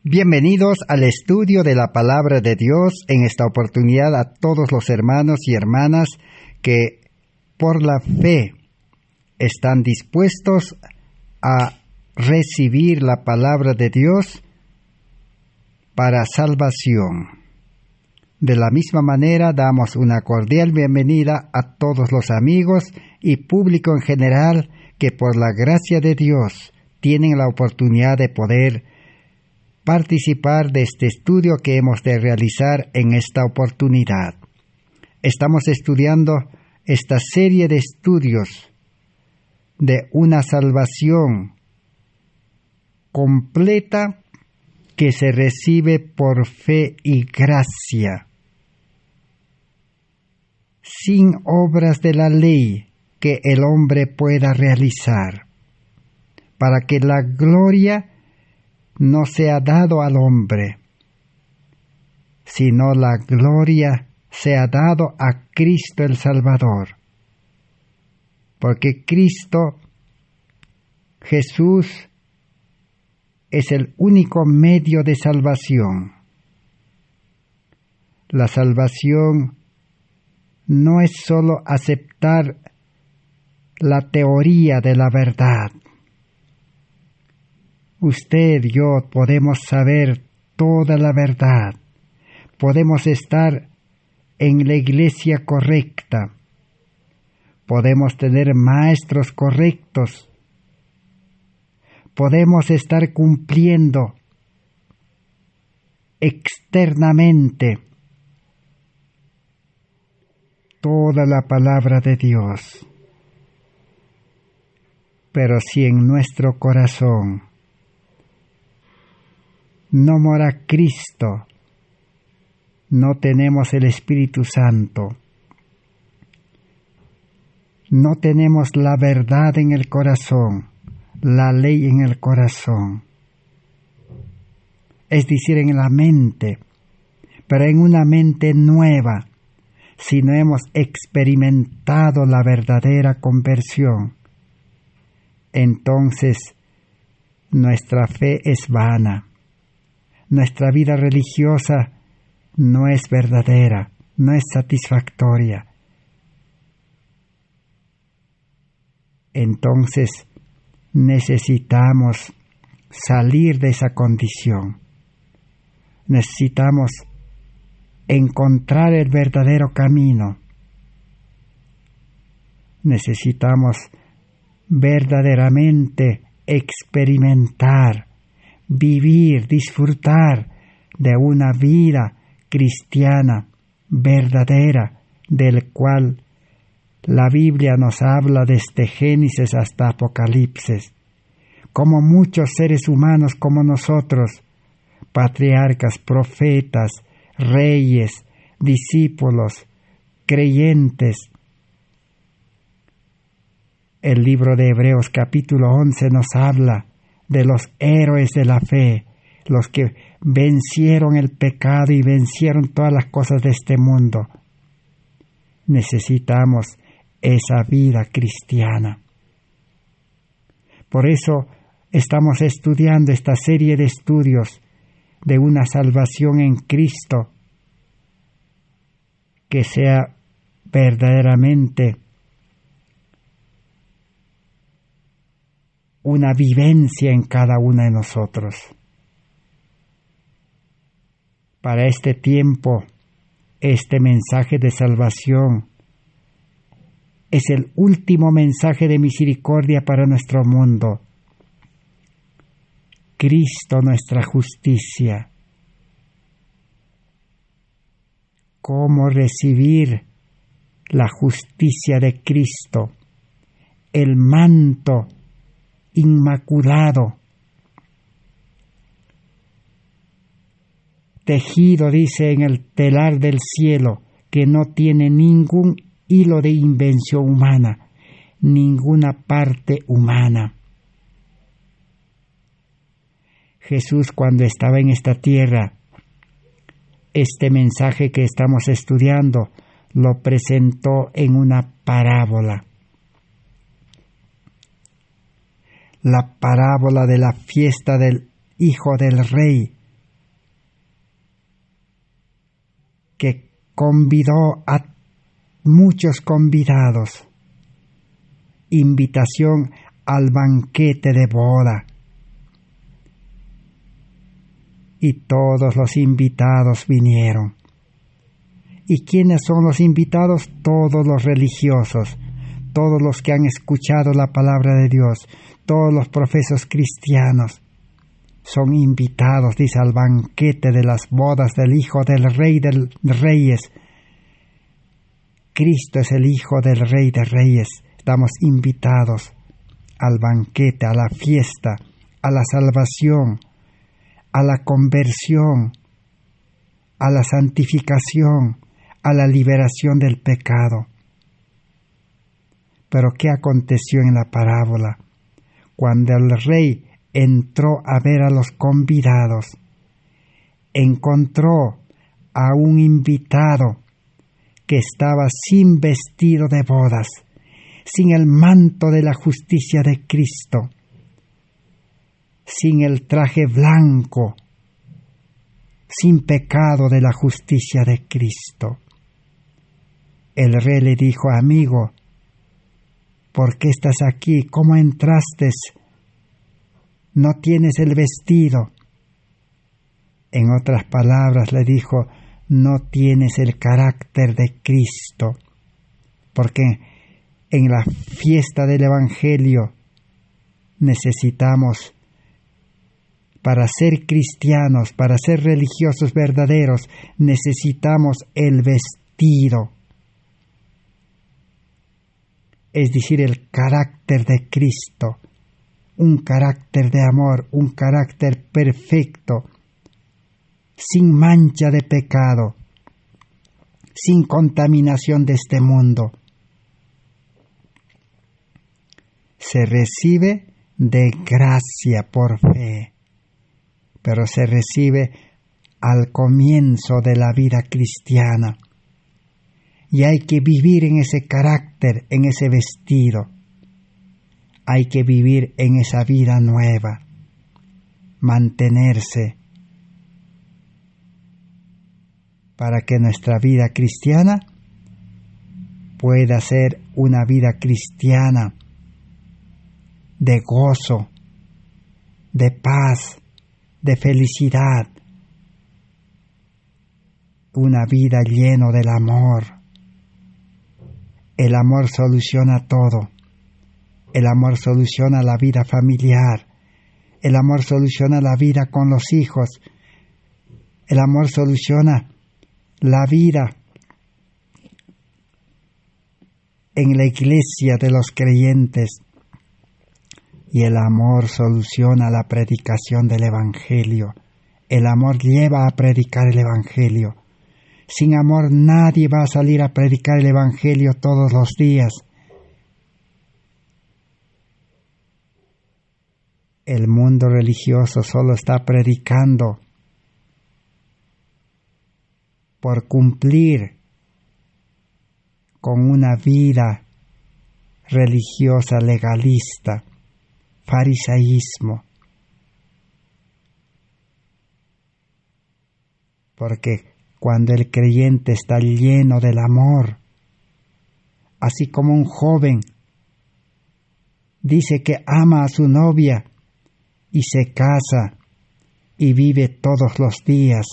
Bienvenidos al estudio de la Palabra de Dios. En esta oportunidad a todos los hermanos y hermanas que por la fe están dispuestos a recibir la Palabra de Dios para salvación. De la misma manera damos una cordial bienvenida a todos los amigos y público en general que por la gracia de Dios tienen la oportunidad de poder participar de este estudio que hemos de realizar en esta oportunidad. Estamos estudiando esta serie de estudios de una salvación completa que se recibe por fe y gracia, sin obras de la ley que el hombre pueda realizar, para que la gloria no sea dado al hombre, sino la gloria sea dado a Cristo el Salvador. Porque Cristo, Jesús, es el único medio de salvación. La salvación no es sólo aceptar la teoría de la verdad. Usted y yo podemos saber toda la verdad. Podemos estar en la iglesia correcta. Podemos tener maestros correctos. Podemos estar cumpliendo externamente toda la palabra de Dios. Pero si en nuestro corazón no mora Cristo, no tenemos el Espíritu Santo, no tenemos la verdad en el corazón, la ley en el corazón, es decir, en la mente, pero en una mente nueva, si no hemos experimentado la verdadera conversión, entonces nuestra fe es vana. Nuestra vida religiosa no es verdadera, no es satisfactoria. Entonces necesitamos salir de esa condición. Necesitamos encontrar el verdadero camino. Necesitamos verdaderamente experimentar, vivir, disfrutar de una vida cristiana verdadera, del cual la Biblia nos habla desde Génesis hasta Apocalipsis, como muchos seres humanos como nosotros, patriarcas, profetas, reyes, discípulos, creyentes. El libro de Hebreos capítulo 11 nos habla de los héroes de la fe, los que vencieron el pecado y vencieron todas las cosas de este mundo. Necesitamos esa vida cristiana. Por eso estamos estudiando esta serie de estudios de una salvación en Cristo que sea verdaderamente una vivencia en cada uno de nosotros. Para este tiempo, este mensaje de salvación es el último mensaje de misericordia para nuestro mundo. Cristo, nuestra justicia. ¿Cómo recibir la justicia de Cristo? El manto inmaculado, tejido, dice, en el telar del cielo, que no tiene ningún hilo de invención humana, ninguna parte humana. Jesús, cuando estaba en esta tierra, este mensaje que estamos estudiando lo presentó en una parábola. La parábola de la fiesta del hijo del rey, que convidó a muchos convidados. Invitación al banquete de boda. Y todos los invitados vinieron. ¿Y quiénes son los invitados? Todos los religiosos, todos los que han escuchado la palabra de Dios, todos los profesos cristianos son invitados, dice, al banquete de las bodas del Hijo del Rey de Reyes. Cristo es el Hijo del Rey de Reyes. Estamos invitados al banquete, a la fiesta, a la salvación, a la conversión, a la santificación, a la liberación del pecado. Pero ¿qué aconteció en la parábola? Cuando el rey entró a ver a los convidados, encontró a un invitado que estaba sin vestido de bodas, sin el manto de la justicia de Cristo, sin el traje blanco, sin pecado de la justicia de Cristo. El rey le dijo: amigo, ¿por qué estás aquí? ¿Cómo entraste? No tienes el vestido. En otras palabras le dijo: no tienes el carácter de Cristo. Porque en la fiesta del Evangelio necesitamos, para ser cristianos, para ser religiosos verdaderos, necesitamos el vestido. Es decir, el carácter de Cristo, un carácter de amor, un carácter perfecto, sin mancha de pecado, sin contaminación de este mundo. Se recibe de gracia por fe, pero se recibe al comienzo de la vida cristiana. Y hay que vivir en ese carácter, en ese vestido. Hay que vivir en esa vida nueva, mantenerse, para que nuestra vida cristiana pueda ser una vida cristiana de gozo, de paz, de felicidad, una vida llena del amor. El amor soluciona todo. El amor soluciona la vida familiar. El amor soluciona la vida con los hijos. El amor soluciona la vida en la iglesia de los creyentes. Y el amor soluciona la predicación del Evangelio. El amor lleva a predicar el Evangelio. Sin amor nadie va a salir a predicar el Evangelio todos los días. El mundo religioso solo está predicando por cumplir con una vida religiosa legalista, farisaísmo. Porque cuando el creyente está lleno del amor, así como un joven dice que ama a su novia y se casa y vive todos los días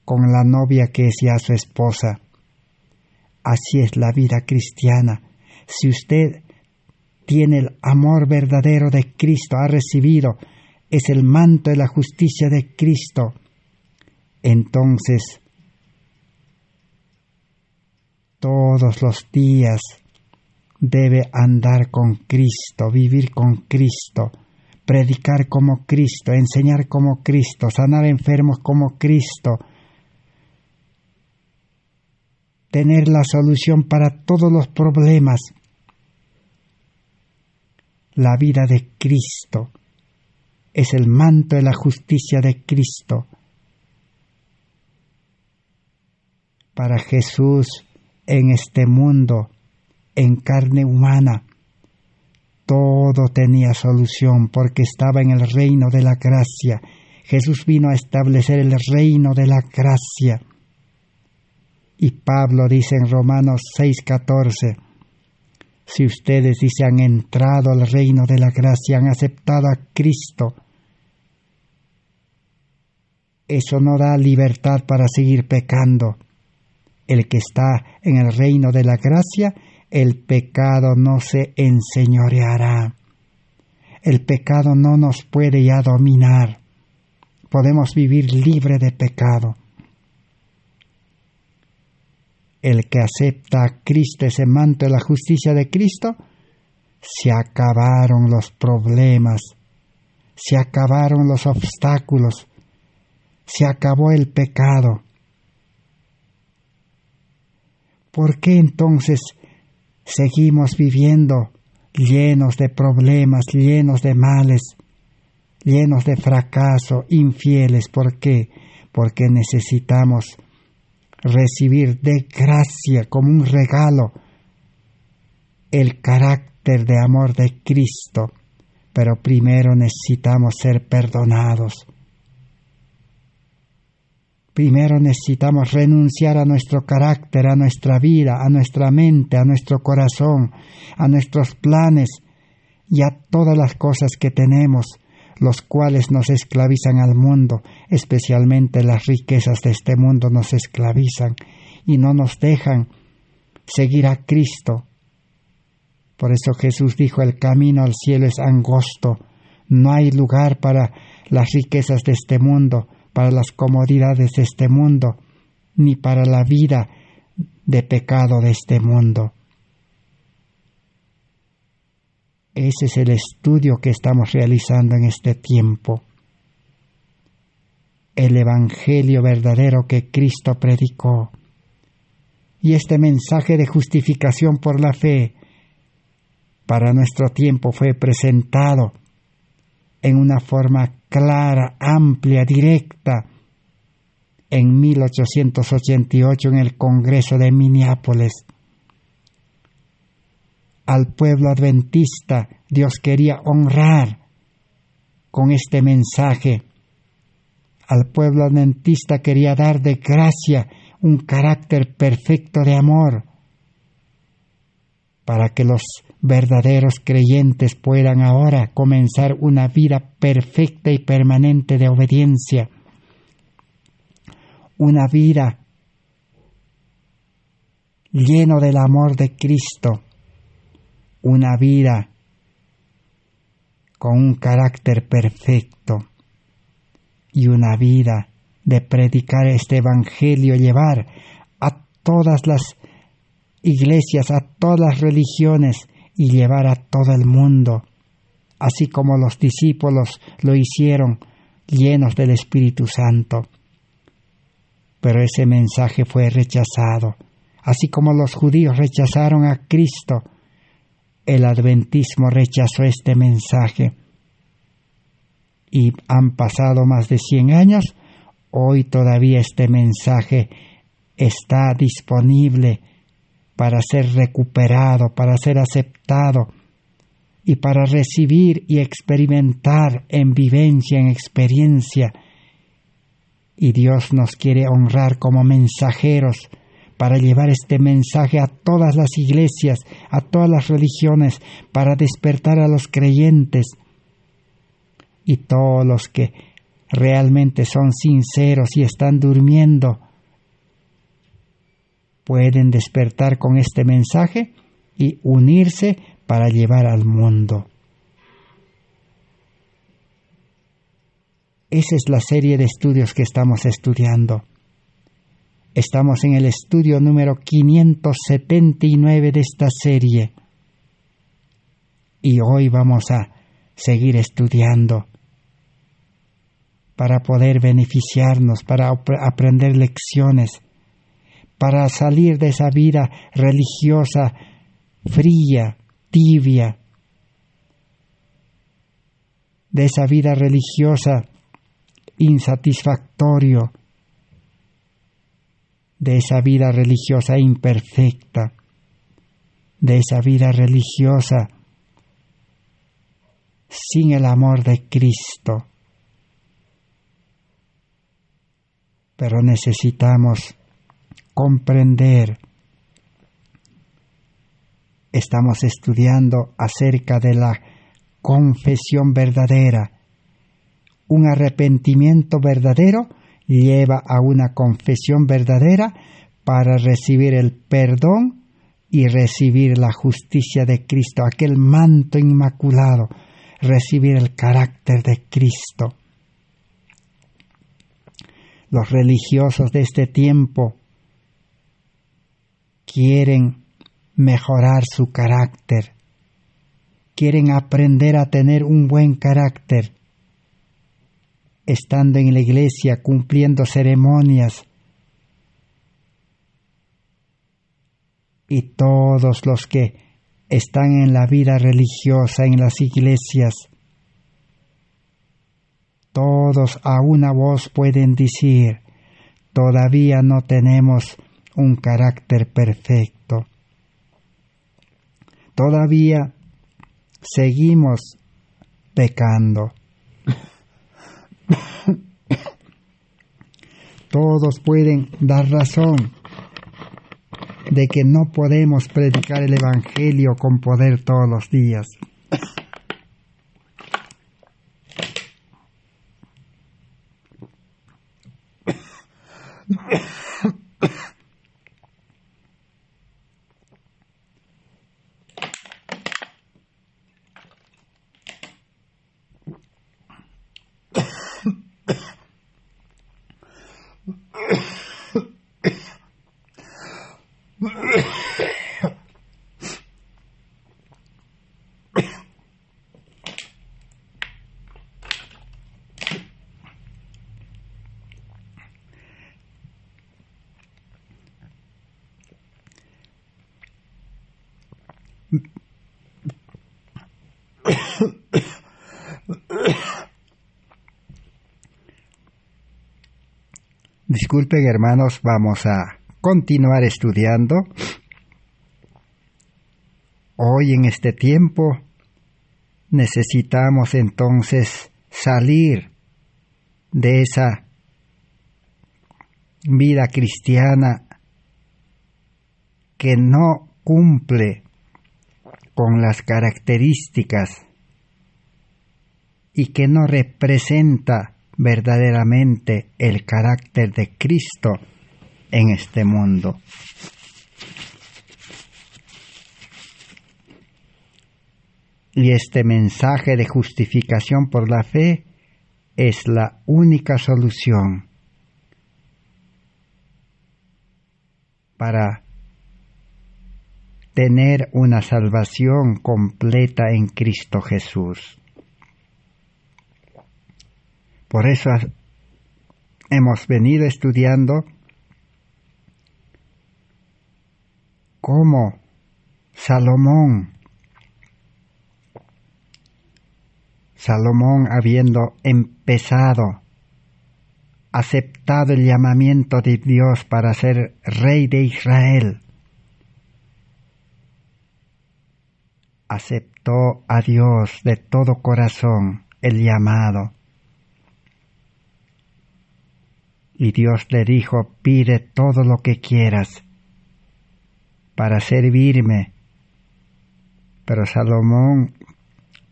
con la novia que es ya su esposa. Así es la vida cristiana. Si usted tiene el amor verdadero de Cristo, ha recibido, es el manto de la justicia de Cristo, entonces todos los días debe andar con Cristo, vivir con Cristo, predicar como Cristo, enseñar como Cristo, sanar enfermos como Cristo, tener la solución para todos los problemas. La vida de Cristo es el manto de la justicia de Cristo. Para Jesús en este mundo, en carne humana, todo tenía solución porque estaba en el reino de la gracia. Jesús vino a establecer el reino de la gracia. Y Pablo dice en Romanos 6:14, si ustedes, dice, han entrado al reino de la gracia, han aceptado a Cristo, eso no da libertad para seguir pecando. El que está en el reino de la gracia, el pecado no se enseñoreará. El pecado no nos puede ya dominar. Podemos vivir libre de pecado. El que acepta a Cristo, ese manto de la justicia de Cristo, se acabaron los problemas, se acabaron los obstáculos, se acabó el pecado. ¿Por qué entonces seguimos viviendo llenos de problemas, llenos de males, llenos de fracaso, infieles? ¿Por qué? Porque necesitamos recibir de gracia, como un regalo, el carácter de amor de Cristo. Pero primero necesitamos ser perdonados. Primero necesitamos renunciar a nuestro carácter, a nuestra vida, a nuestra mente, a nuestro corazón, a nuestros planes y a todas las cosas que tenemos, los cuales nos esclavizan al mundo. Especialmente las riquezas de este mundo nos esclavizan y no nos dejan seguir a Cristo. Por eso Jesús dijo, el camino al cielo es angosto, no hay lugar para las riquezas de este mundo, para las comodidades de este mundo, ni para la vida de pecado de este mundo. Ese es el estudio que estamos realizando en este tiempo. El evangelio verdadero que Cristo predicó. Y este mensaje de justificación por la fe para nuestro tiempo fue presentado en una forma clara, amplia, directa, en 1888 en el Congreso de Minneapolis. Al pueblo adventista Dios quería honrar con este mensaje. Al pueblo adventista quería dar de gracia un carácter perfecto de amor, para que los verdaderos creyentes puedan ahora comenzar una vida perfecta y permanente de obediencia, una vida lleno del amor de Cristo, una vida con un carácter perfecto y una vida de predicar este evangelio, llevar a todas las iglesias, a todas las religiones y llevar a todo el mundo, así como los discípulos lo hicieron, llenos del Espíritu Santo. Pero ese mensaje fue rechazado, así como los judíos rechazaron a Cristo. El adventismo rechazó este mensaje. Y han pasado más de 100 años, hoy todavía este mensaje está disponible para ser recuperado, para ser aceptado y para recibir y experimentar en vivencia, en experiencia. Y Dios nos quiere honrar como mensajeros para llevar este mensaje a todas las iglesias, a todas las religiones, para despertar a los creyentes. Y todos los que realmente son sinceros y están durmiendo, pueden despertar con este mensaje y unirse para llevar al mundo. Esa es la serie de estudios que estamos estudiando. Estamos en el estudio número 579 de esta serie. Y hoy vamos a seguir estudiando para poder beneficiarnos, para aprender lecciones, para salir de esa vida religiosa fría, tibia, de esa vida religiosa insatisfactorio, de esa vida religiosa imperfecta, de esa vida religiosa sin el amor de Cristo. pero necesitamos comprender. Estamos estudiando acerca de la confesión verdadera. Un arrepentimiento verdadero lleva a una confesión verdadera para recibir el perdón y recibir la justicia de Cristo, aquel manto inmaculado, recibir el carácter de Cristo. Los religiosos de este tiempo quieren mejorar su carácter, quieren aprender a tener un buen carácter, estando en la iglesia, cumpliendo ceremonias. Y todos los que están en la vida religiosa, en las iglesias, todos a una voz pueden decir: todavía no tenemos un carácter perfecto. Todavía seguimos pecando. Todos pueden dar razón de que no podemos predicar el Evangelio con poder todos los días. Disculpen, hermanos, vamos a continuar estudiando. Hoy en este tiempo necesitamos entonces salir de esa vida cristiana que no cumple con las características y que no representa verdaderamente el carácter de Cristo en este mundo. Y este mensaje de justificación por la fe es la única solución para tener una salvación completa en Cristo Jesús. Por eso hemos venido estudiando cómo Salomón, habiendo empezado, aceptado el llamamiento de Dios para ser rey de Israel, aceptó a Dios de todo corazón el llamado. Y Dios le dijo: pide todo lo que quieras para servirme. Pero Salomón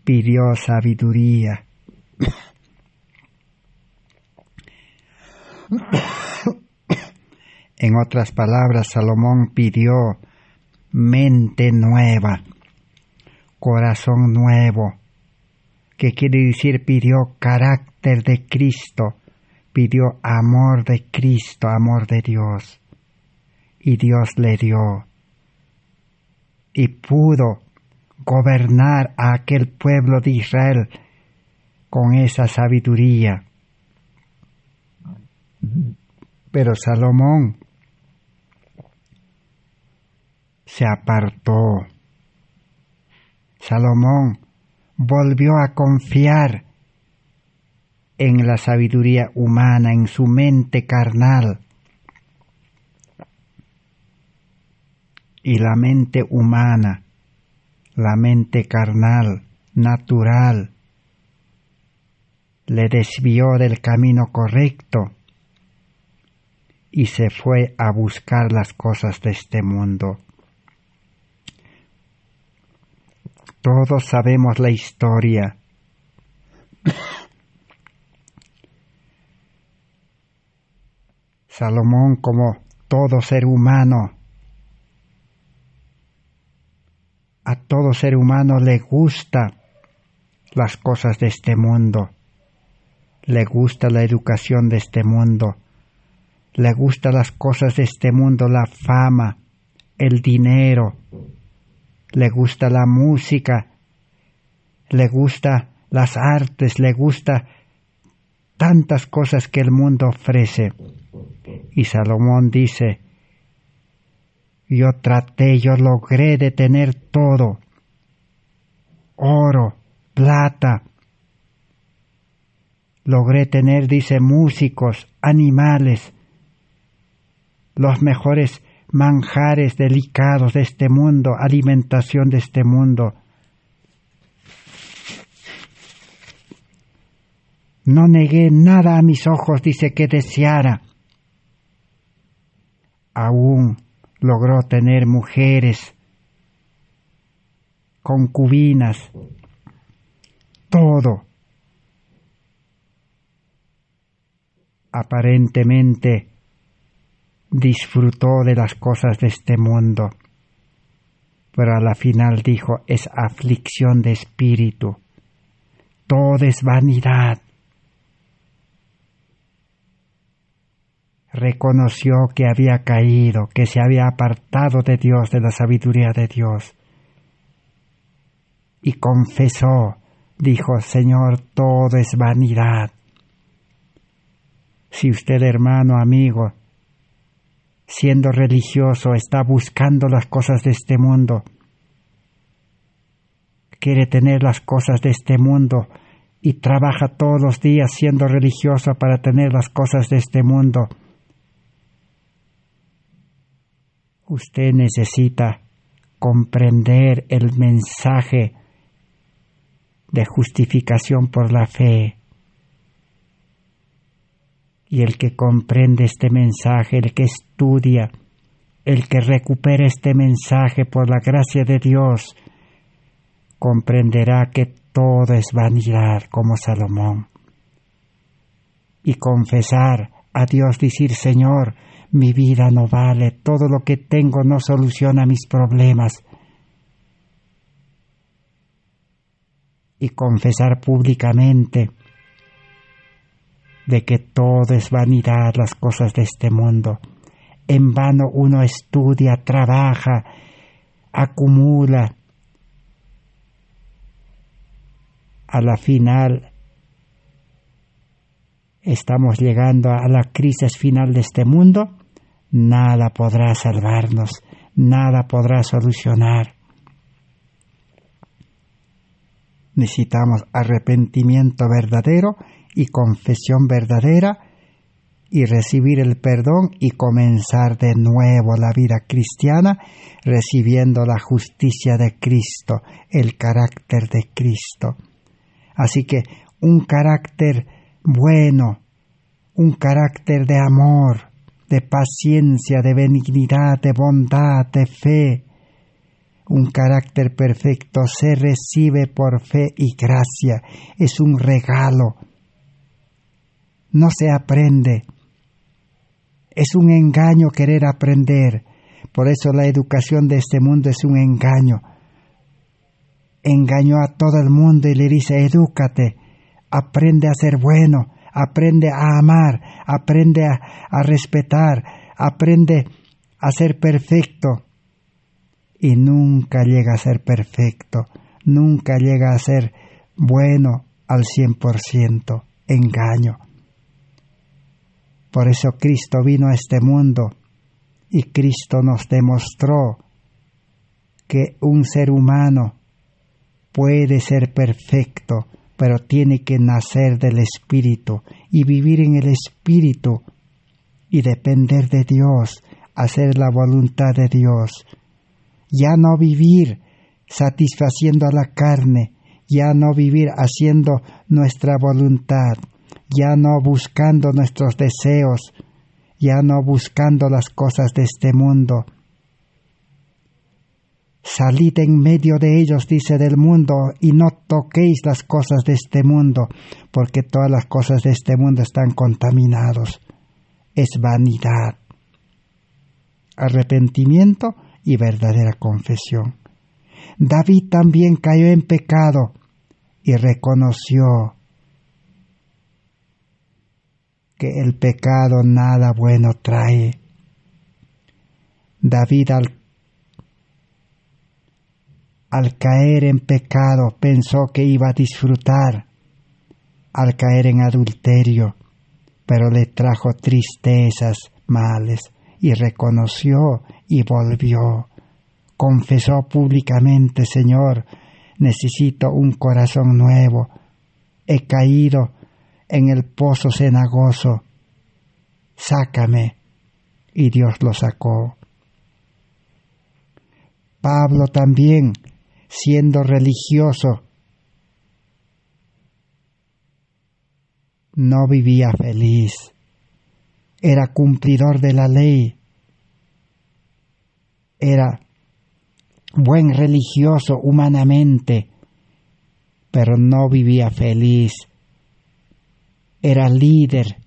pidió sabiduría. En otras palabras, Salomón pidió mente nueva, corazón nuevo, que quiere decir pidió carácter de Cristo, pidió amor de Cristo, amor de Dios, y Dios le dio, y pudo gobernar a aquel pueblo de Israel con esa sabiduría. Pero Salomón se apartó. Salomón volvió a confiar en la sabiduría humana, en su mente carnal. Y la mente humana, la mente carnal, natural, le desvió del camino correcto y se fue a buscar las cosas de este mundo. Todos sabemos la historia. Salomón, como todo ser humano, a todo ser humano le gusta las cosas de este mundo, le gusta la educación de este mundo, le gusta las cosas de este mundo, la fama, el dinero, le gusta la música, le gusta las artes, le gusta tantas cosas que el mundo ofrece. Y Salomón dice, yo logré de tener todo, oro, plata, logré tener, dice, músicos, animales, los mejores manjares delicados de este mundo, alimentación de este mundo. No negué nada a mis ojos, dice, que deseara. Aún logró tener mujeres, concubinas, todo. Aparentemente disfrutó de las cosas de este mundo, pero a la final dijo, es aflicción de espíritu, todo es vanidad. Reconoció que había caído, que se había apartado de Dios, de la sabiduría de Dios, y confesó, dijo, Señor, todo es vanidad. Si usted, hermano, amigo, siendo religioso, está buscando las cosas de este mundo, quiere tener las cosas de este mundo y trabaja todos los días siendo religioso para tener las cosas de este mundo, usted necesita comprender el mensaje de justificación por la fe. Y el que comprende este mensaje, el que estudia, el que recupera este mensaje por la gracia de Dios, comprenderá que todo es vanidad, como Salomón. Y confesar a Dios, decir, Señor, mi vida no vale, todo lo que tengo no soluciona mis problemas. Y confesar públicamente de que todo es vanidad, las cosas de este mundo. En vano uno estudia, trabaja, acumula. A la final estamos llegando a la crisis final de este mundo. Nada podrá salvarnos, nada podrá solucionar. Necesitamos arrepentimiento verdadero y confesión verdadera y recibir el perdón y comenzar de nuevo la vida cristiana recibiendo la justicia de Cristo, el carácter de Cristo. Así que un carácter bueno, un carácter de amor, de paciencia, de benignidad, de bondad, de fe, un carácter perfecto se recibe por fe y gracia, es un regalo. No se aprende. Es un engaño querer aprender. Por eso la educación de este mundo es un engaño. Engañó a todo el mundo y le dice, edúcate, aprende a ser bueno, aprende a amar, aprende a respetar, aprende a ser perfecto. Y nunca llega a ser perfecto, nunca llega a ser bueno al 100%. Engaño. Por eso Cristo vino a este mundo y Cristo nos demostró que un ser humano puede ser perfecto, pero tiene que nacer del Espíritu y vivir en el Espíritu y depender de Dios, hacer la voluntad de Dios. Ya no vivir satisfaciendo a la carne, ya no vivir haciendo nuestra voluntad, ya no buscando nuestros deseos ya no buscando las cosas de este mundo. Salid en medio de ellos, dice, del mundo, y no toquéis las cosas de este mundo, porque todas las cosas de este mundo están contaminados. Es vanidad. Arrepentimiento y verdadera confesión. David también cayó en pecado y reconoció que el pecado nada bueno trae. David al caer en pecado pensó que iba a disfrutar al caer en adulterio, pero le trajo tristezas, males, y reconoció y volvió. Confesó públicamente: Señor, necesito un corazón nuevo. He caído en el pozo cenagoso. Sácame. Y Dios lo sacó. Pablo también, siendo religioso, no vivía feliz. Era cumplidor de la ley. Era buen religioso humanamente, pero no vivía feliz. Era líder,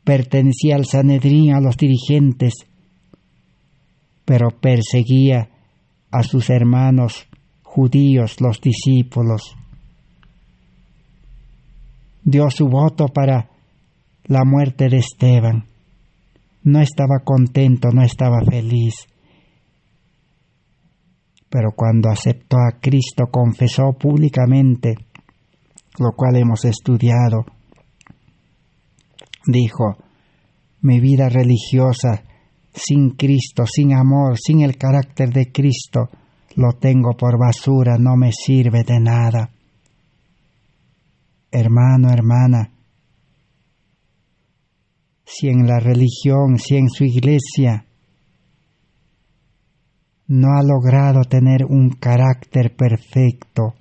pertenecía al Sanedrín, a los dirigentes, pero perseguía a sus hermanos judíos, los discípulos. Dio su voto para la muerte de Esteban. No estaba contento, no estaba feliz. Pero cuando aceptó a Cristo, confesó públicamente, lo cual hemos estudiado. Dijo: mi vida religiosa sin Cristo, sin amor, sin el carácter de Cristo, lo tengo por basura, no me sirve de nada. Hermano, hermana, si en la religión, si en su iglesia no ha logrado tener un carácter perfecto,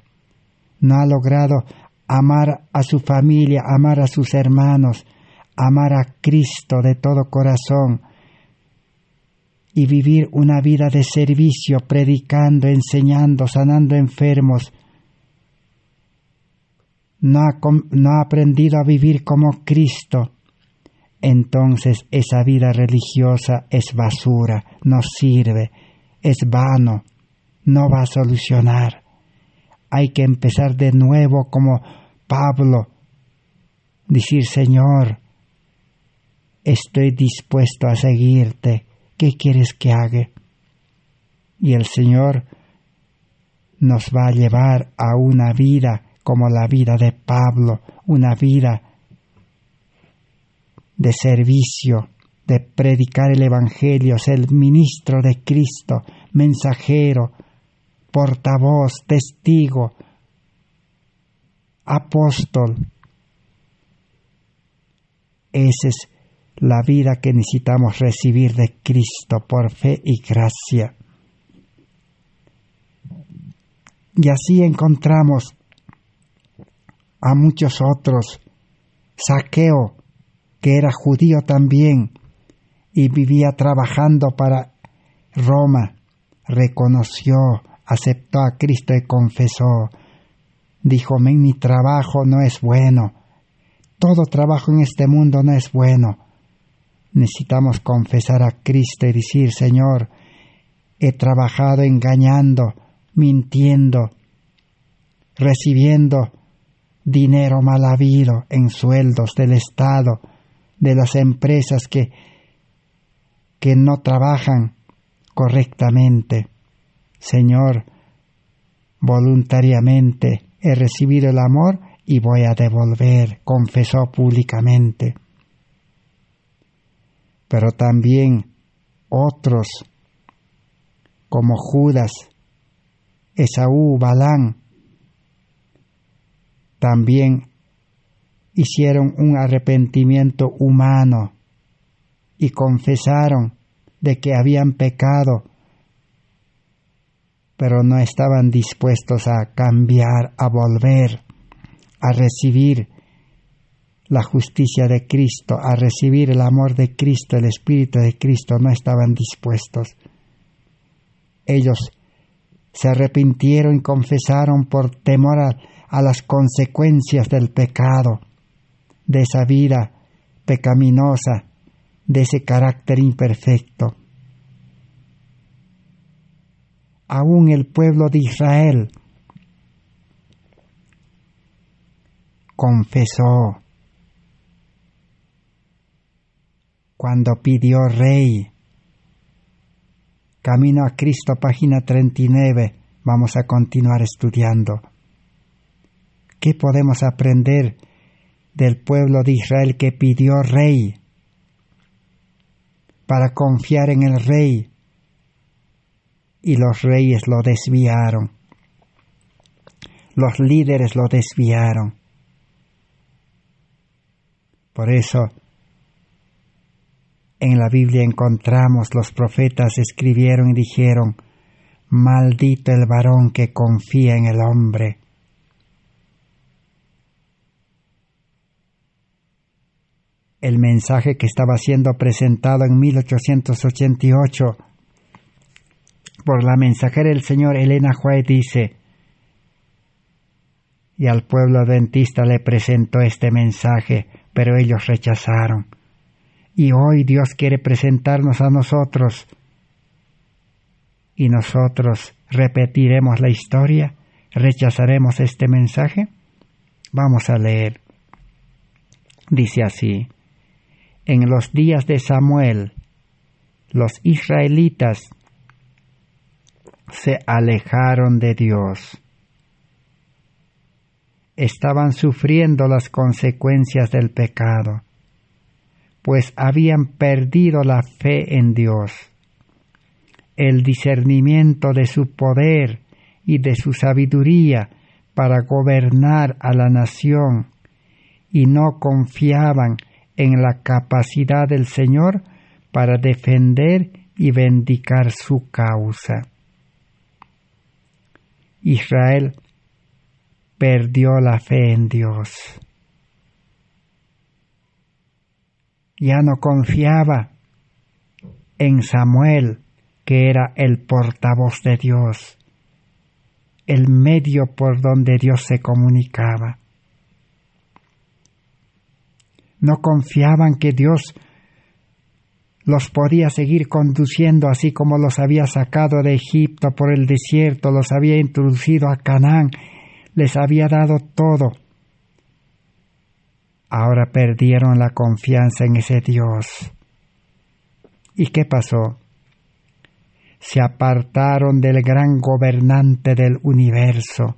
no ha logrado amar a su familia, amar a sus hermanos, amar a Cristo de todo corazón y vivir una vida de servicio, predicando, enseñando, sanando enfermos, no ha aprendido a vivir como Cristo, entonces esa vida religiosa es basura, no sirve, es vano, no va a solucionar. Hay que empezar de nuevo como Pablo, decir: Señor, estoy dispuesto a seguirte, ¿qué quieres que haga? Y el Señor nos va a llevar a una vida como la vida de Pablo, una vida de servicio, de predicar el Evangelio, ser ministro de Cristo, mensajero, portavoz, testigo, apóstol. Esa es la vida que necesitamos recibir de Cristo por fe y gracia. Y así encontramos a muchos otros. Zaqueo, que era judío también y vivía trabajando para Roma, reconoció, aceptó a Cristo y confesó. Dijo: mi trabajo no es bueno. Todo trabajo en este mundo no es bueno. Necesitamos confesar a Cristo y decir: Señor, he trabajado engañando, mintiendo, recibiendo dinero mal habido en sueldos del Estado, de las empresas que no trabajan correctamente. Señor, voluntariamente he recibido el amor y voy a devolver, confesó públicamente. Pero también otros, como Judas, Esaú, Balán, también hicieron un arrepentimiento humano y confesaron de que habían pecado, pero no estaban dispuestos a cambiar, a volver, a recibir la justicia de Cristo, a recibir el amor de Cristo, el Espíritu de Cristo, no estaban dispuestos. Ellos se arrepintieron y confesaron por temor a las consecuencias del pecado, de esa vida pecaminosa, de ese carácter imperfecto. Aún el pueblo de Israel confesó cuando pidió rey. Camino a Cristo, página 39. Vamos a continuar estudiando. ¿Qué podemos aprender del pueblo de Israel que pidió rey para confiar en el rey? Y los reyes lo desviaron. Los líderes lo desviaron. Por eso, en la Biblia encontramos, los profetas escribieron y dijeron: maldito el varón que confía en el hombre. El mensaje que estaba siendo presentado en 1888 por la mensajera del Señor Elena White dice: y al pueblo adventista le presentó este mensaje, pero ellos rechazaron. Y hoy Dios quiere presentarnos a nosotros. ¿Y nosotros repetiremos la historia? ¿Rechazaremos este mensaje? Vamos a leer. Dice así: en los días de Samuel, los israelitas se alejaron de Dios. Estaban sufriendo las consecuencias del pecado, pues habían perdido la fe en Dios, el discernimiento de su poder y de su sabiduría para gobernar a la nación, y no confiaban en la capacidad del Señor para defender y vindicar su causa. Israel perdió la fe en Dios. Ya no confiaba en Samuel, que era el portavoz de Dios, el medio por donde Dios se comunicaba. No confiaban que Dios los podía seguir conduciendo así como los había sacado de Egipto por el desierto, los había introducido a Canaán, les había dado todo. Ahora perdieron la confianza en ese Dios. ¿Y qué pasó? Se apartaron del gran gobernante del universo.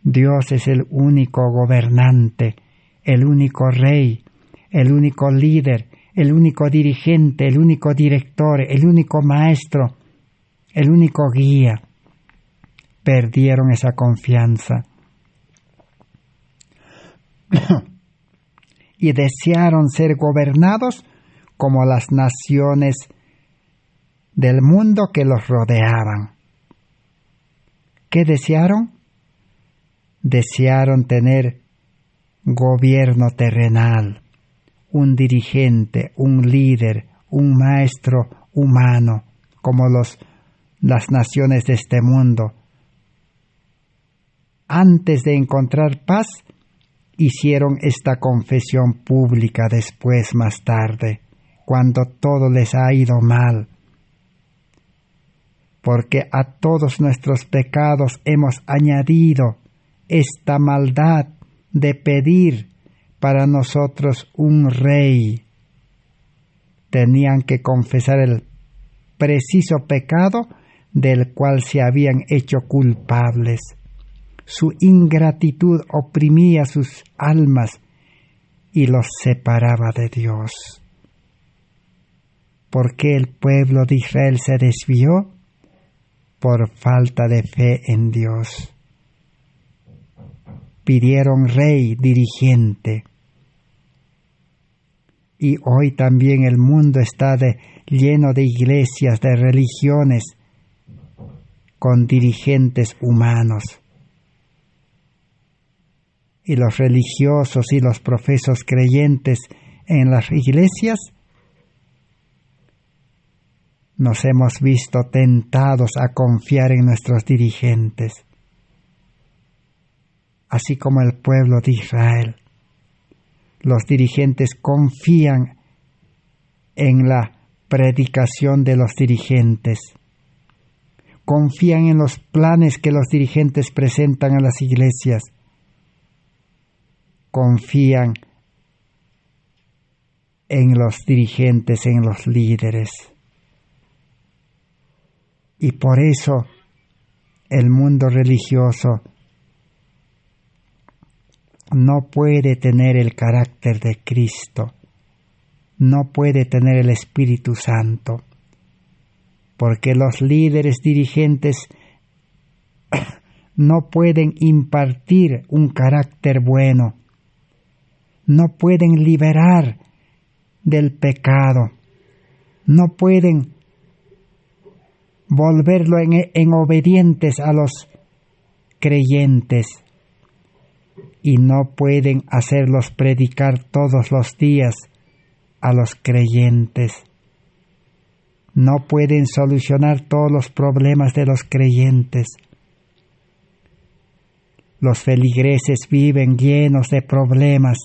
Dios es el único gobernante, el único rey, el único líder, el único dirigente, el único director, el único maestro, el único guía. Perdieron esa confianza y desearon ser gobernados como las naciones del mundo que los rodeaban. ¿Qué desearon? Desearon tener gobierno terrenal, un dirigente, un líder, un maestro humano, como las naciones de este mundo. Antes de encontrar paz, hicieron esta confesión pública después, más tarde, cuando todo les ha ido mal. Porque a todos nuestros pecados hemos añadido esta maldad de pedir para nosotros un rey. Tenían que confesar el preciso pecado del cual se habían hecho culpables. Su ingratitud oprimía sus almas y los separaba de Dios. ¿Por qué el pueblo de Israel se desvió? Por falta de fe en Dios. Pidieron rey, dirigente. Y hoy también el mundo está lleno de iglesias, de religiones, con dirigentes humanos. y los religiosos y los profesos creyentes en las iglesias, nos hemos visto tentados a confiar en nuestros dirigentes, así como el pueblo de Israel. Los dirigentes confían en la predicación de los dirigentes, confían en los planes que los dirigentes presentan a las iglesias, confían en los dirigentes, en los líderes. Y por eso el mundo religioso no puede tener el carácter de Cristo, no puede tener el Espíritu Santo, porque los líderes dirigentes no pueden impartir un carácter bueno, no pueden liberar del pecado, no pueden volverlo en obedientes a los creyentes, y no pueden hacerlos predicar todos los días a los creyentes. No pueden solucionar todos los problemas de los creyentes. Los feligreses viven llenos de problemas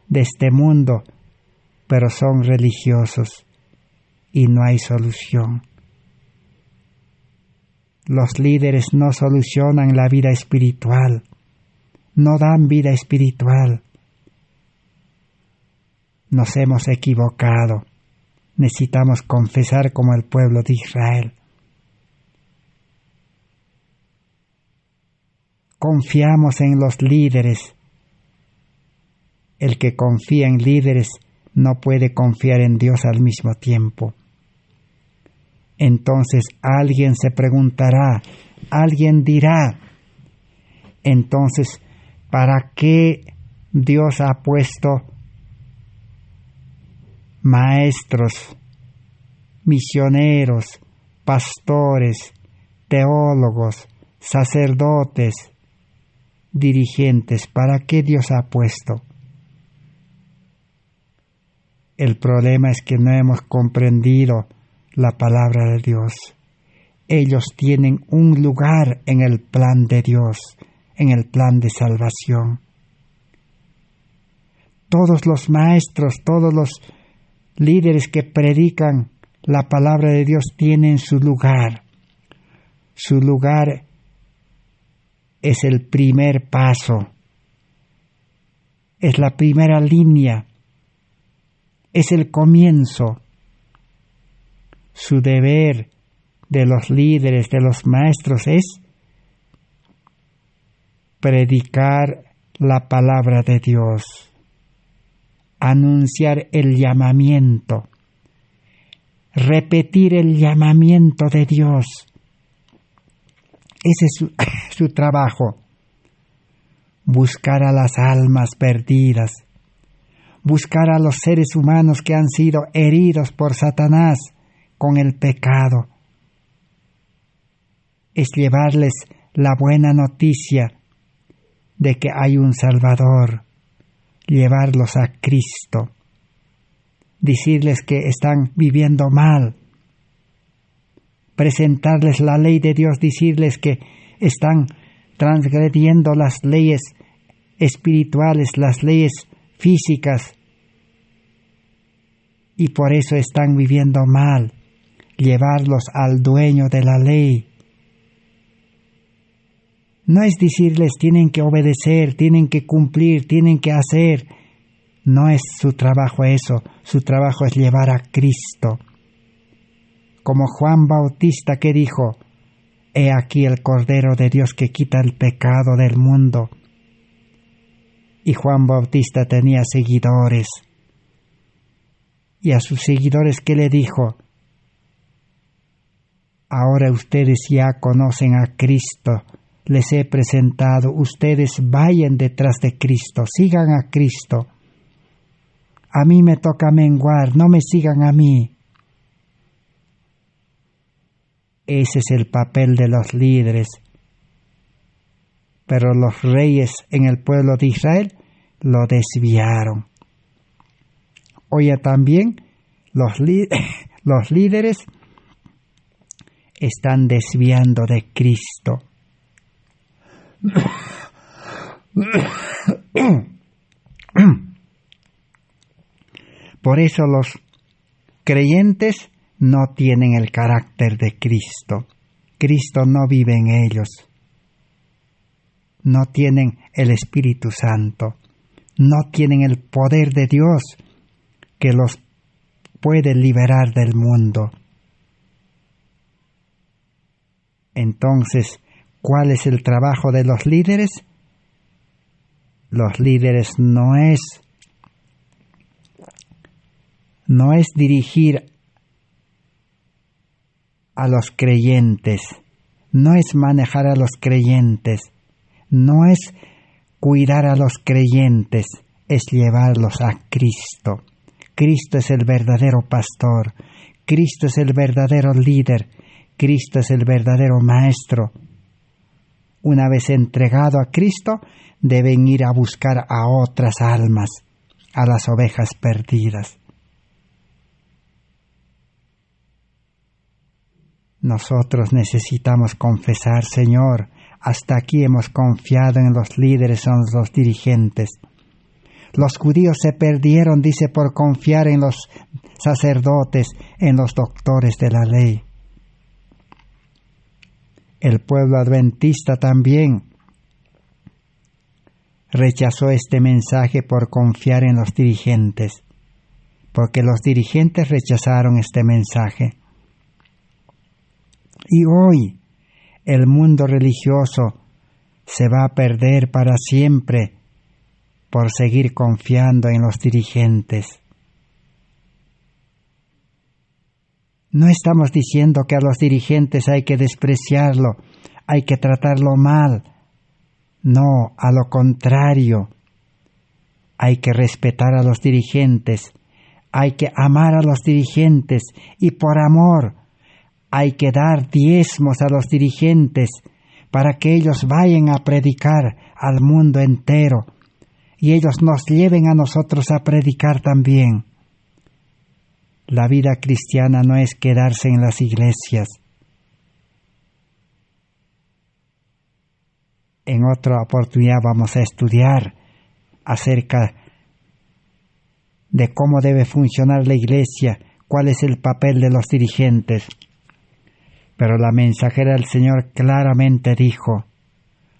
de este mundo, pero son religiosos y no hay solución. Los líderes no solucionan la vida espiritual, no dan vida espiritual. Nos hemos equivocado. Necesitamos confesar como el pueblo de Israel. Confiamos en los líderes. El que confía en líderes no puede confiar en Dios al mismo tiempo. Entonces alguien se preguntará, alguien dirá, entonces, ¿para qué Dios ha puesto maestros, misioneros, pastores, teólogos, sacerdotes, dirigentes? ¿Para qué Dios ha puesto? El problema es que no hemos comprendido la palabra de Dios. Ellos tienen un lugar en el plan de Dios, en el plan de salvación. Todos los maestros, todos los líderes que predican la palabra de Dios tienen su lugar. Su lugar es el primer paso, es la primera línea, es el comienzo. Su deber de los líderes, de los maestros, es predicar la palabra de Dios, anunciar el llamamiento, repetir el llamamiento de Dios. Ese es su trabajo. Buscar a las almas perdidas, buscar a los seres humanos que han sido heridos por Satanás con el pecado. Es llevarles la buena noticia de que hay un Salvador, llevarlos a Cristo, decirles que están viviendo mal, presentarles la ley de Dios, decirles que están transgrediendo las leyes espirituales, las leyes físicas, y por eso están viviendo mal, llevarlos al dueño de la ley. No es decirles tienen que obedecer, tienen que cumplir, tienen que hacer. No es su trabajo eso, su trabajo es llevar a Cristo. Como Juan Bautista, que dijo: «He aquí el Cordero de Dios que quita el pecado del mundo». Y Juan Bautista tenía seguidores. Y a sus seguidores, ¿qué le dijo? «Ahora ustedes ya conocen a Cristo, les he presentado, ustedes vayan detrás de Cristo, sigan a Cristo. A mí me toca menguar, no me sigan a mí». Ese es el papel de los líderes. pero los reyes en el pueblo de Israel lo desviaron. Hoy también los líderes están desviando de Cristo. Por eso los creyentes no tienen el carácter de Cristo. Cristo no vive en ellos. No tienen el Espíritu Santo. No tienen el poder de Dios que los puede liberar del mundo. Entonces, ¿cuál es el trabajo de los líderes? Los líderes no es dirigir a los creyentes, no es manejar a los creyentes, no es cuidar a los creyentes, es llevarlos a Cristo. Cristo es el verdadero pastor, Cristo es el verdadero líder, Cristo es el verdadero maestro. Una vez entregado a Cristo, deben ir a buscar a otras almas, a las ovejas perdidas. Nosotros necesitamos confesar, Señor, hasta aquí hemos confiado en los líderes, en los dirigentes. Los judíos se perdieron, dice, por confiar en los sacerdotes, en los doctores de la ley. El pueblo adventista también rechazó este mensaje por confiar en los dirigentes, porque los dirigentes rechazaron este mensaje. Y hoy el mundo religioso se va a perder para siempre por seguir confiando en los dirigentes. No estamos diciendo que a los dirigentes hay que despreciarlo, hay que tratarlo mal. No, a lo contrario. Hay que respetar a los dirigentes, hay que amar a los dirigentes y por amor hay que dar diezmos a los dirigentes para que ellos vayan a predicar al mundo entero y ellos nos lleven a nosotros a predicar también. La vida cristiana no es quedarse en las iglesias. En otra oportunidad vamos a estudiar acerca de cómo debe funcionar la iglesia, cuál es el papel de los dirigentes. Pero la mensajera del Señor claramente dijo,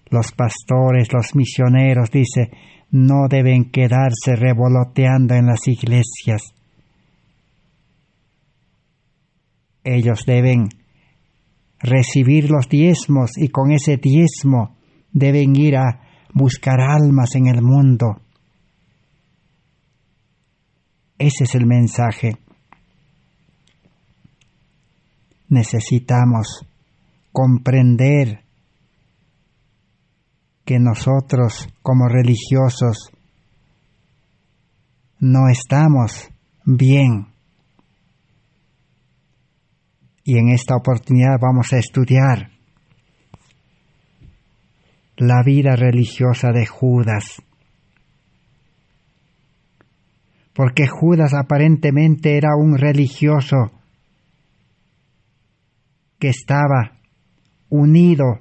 los pastores, los misioneros, dice, no deben quedarse revoloteando en las iglesias. Ellos deben recibir los diezmos y con ese diezmo deben ir a buscar almas en el mundo. Ese es el mensaje. Necesitamos comprender que nosotros como religiosos no estamos bien. Y en esta oportunidad vamos a estudiar la vida religiosa de Judas. Porque Judas aparentemente era un religioso que estaba unido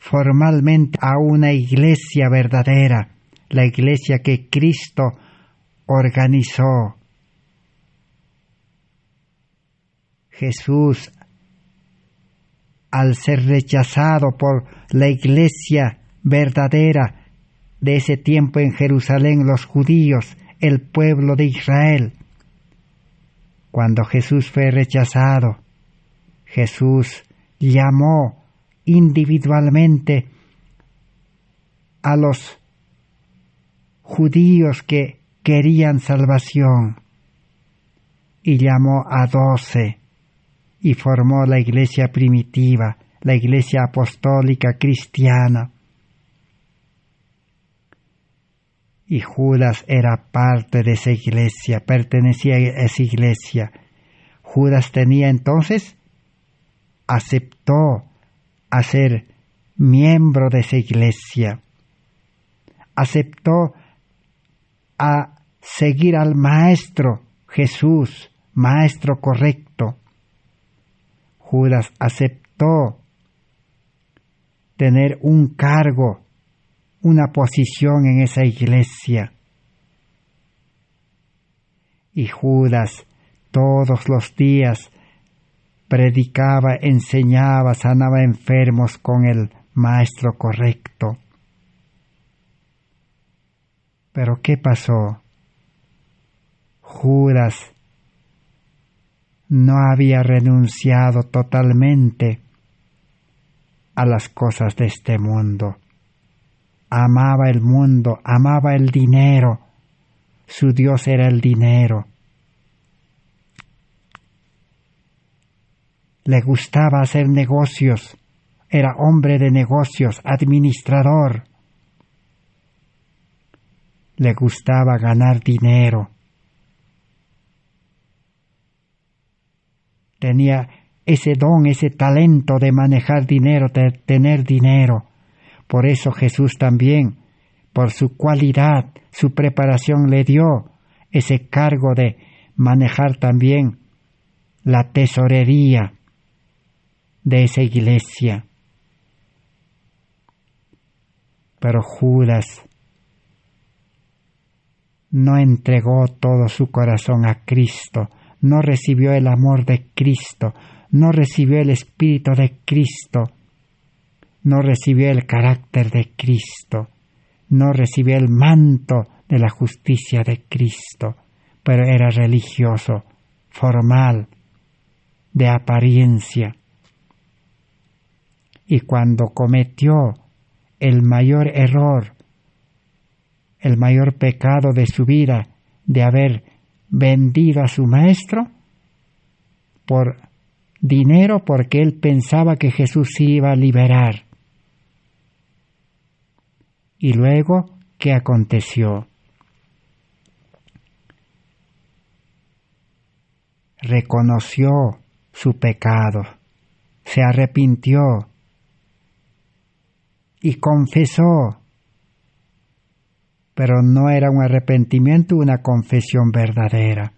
formalmente a una iglesia verdadera, la iglesia que Cristo organizó. Jesús, al ser rechazado por la iglesia verdadera de ese tiempo en Jerusalén, los judíos, el pueblo de Israel, cuando Jesús fue rechazado, Jesús llamó individualmente a los judíos que querían salvación y llamó a 12 y formó la iglesia primitiva, la iglesia apostólica cristiana. Y Judas era parte de esa iglesia, pertenecía a esa iglesia. Judas tenía entonces, aceptó hacer miembro de esa iglesia. Aceptó a seguir al Maestro Jesús, Maestro correcto. Judas aceptó tener un cargo, una posición en esa iglesia. Y Judas todos los días predicaba, enseñaba, sanaba enfermos con el Maestro correcto. Pero ¿qué pasó? Judas no había renunciado totalmente a las cosas de este mundo. Amaba el mundo, amaba el dinero. Su Dios era el dinero. Le gustaba hacer negocios. Era hombre de negocios, administrador. Le gustaba ganar dinero. Tenía ese don, ese talento de manejar dinero, de tener dinero. Por eso Jesús también, por su cualidad, su preparación, le dio ese cargo de manejar también la tesorería de esa iglesia. Pero Judas no entregó todo su corazón a Cristo, no recibió el amor de Cristo, no recibió el Espíritu de Cristo, no recibió el carácter de Cristo, no recibió el manto de la justicia de Cristo, pero era religioso, formal, de apariencia. Y cuando cometió el mayor error, el mayor pecado de su vida, de haber vendido a su maestro por dinero, porque él pensaba que Jesús se iba a liberar. Y luego, ¿qué aconteció? Reconoció su pecado, se arrepintió y confesó. Pero no era un arrepentimiento, una confesión verdadera,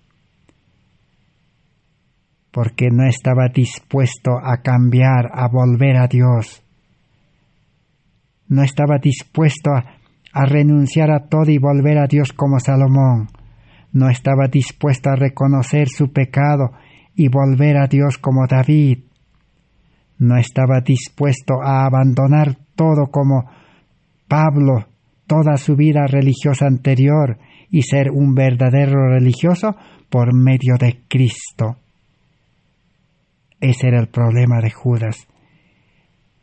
porque no estaba dispuesto a cambiar, a volver a Dios. No estaba dispuesto a renunciar a todo y volver a Dios como Salomón. No estaba dispuesto a reconocer su pecado y volver a Dios como David. No estaba dispuesto a abandonar todo como Pablo, toda su vida religiosa anterior, y ser un verdadero religioso por medio de Cristo. Ese era el problema de Judas.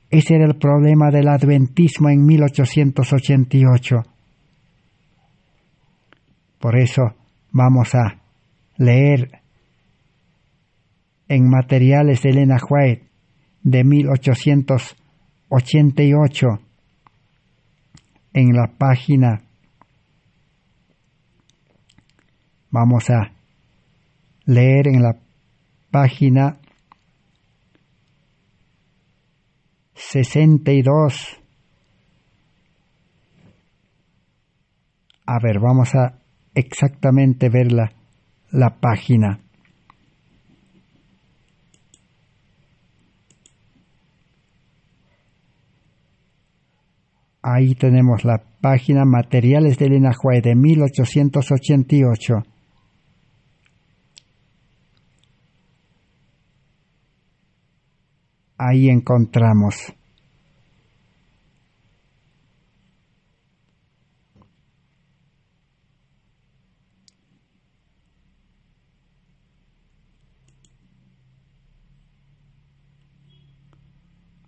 Ese era el problema del adventismo en 1888. Por eso vamos a leer en materiales de Elena White de 1888, en la página, vamos a leer en la página 62. A ver, vamos a exactamente ver la página. Ahí tenemos la página Materiales de Elena White de 1888. Ahí encontramos.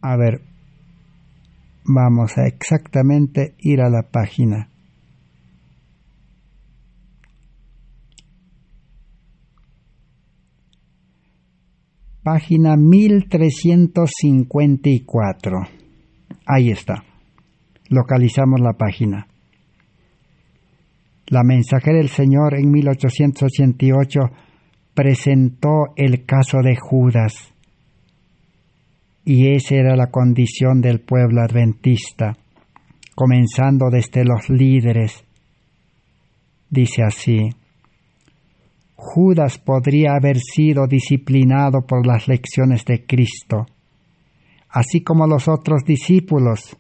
A ver, vamos a exactamente ir a la página. Página 1354. Ahí está. Localizamos la página. La mensajera del Señor en 1888 presentó el caso de Judas. Y esa era la condición del pueblo adventista, comenzando desde los líderes. Dice así: Judas podría haber sido disciplinado por las lecciones de Cristo, así como los otros discípulos,